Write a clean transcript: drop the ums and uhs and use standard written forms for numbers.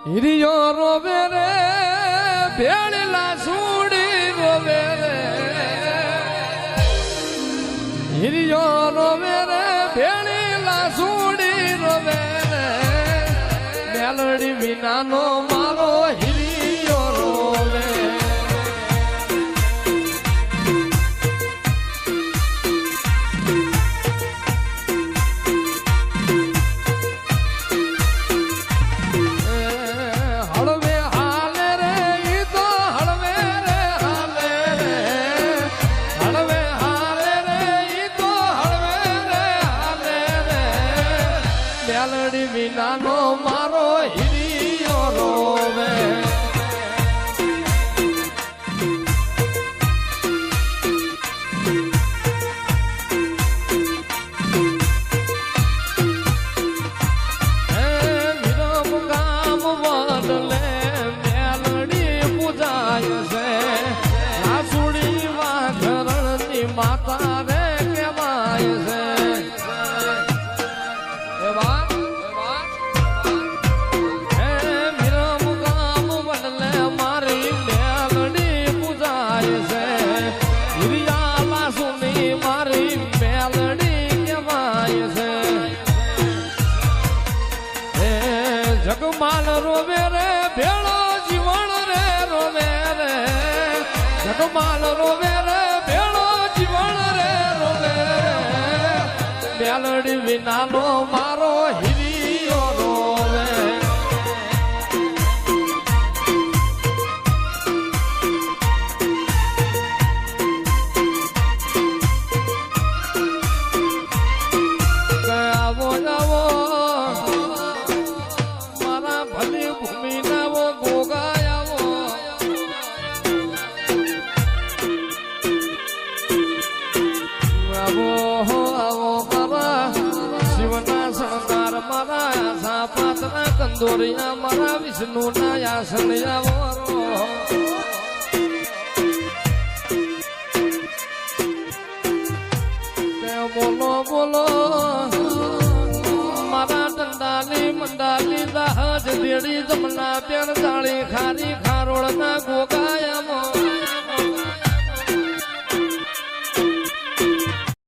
હિરિયો રોવે રે ભેળલા સુડી રોવે રે હિરિયો રોવે રે ભેળલા સુડી રોવે રે મેલડી વિનાનો મારો હિરિયો રોવે વિનાનો મારો હિરિયો રોવે વિરમ ગામ વડલે મેલડી પૂજાય છે આસુડી વાઘરણની માતા રે કહેવાય છે જગમાલ રોવે રે ભેળો જીવણ રે રોવે રે જગમાલ રોવે રે ભેળો જીવણ રે રોવે રે મેલડી વિનાનો મારો હિરિયો રોવે આવો આવો કંદોરિયા મારા વિષ્ણુ ના આસન આવો બોલો બોલો મારા દંડાલી મંડાલી દાહજ દેડી જમના પેર દાળી ખારી ખારોળ ના ગોગાયામો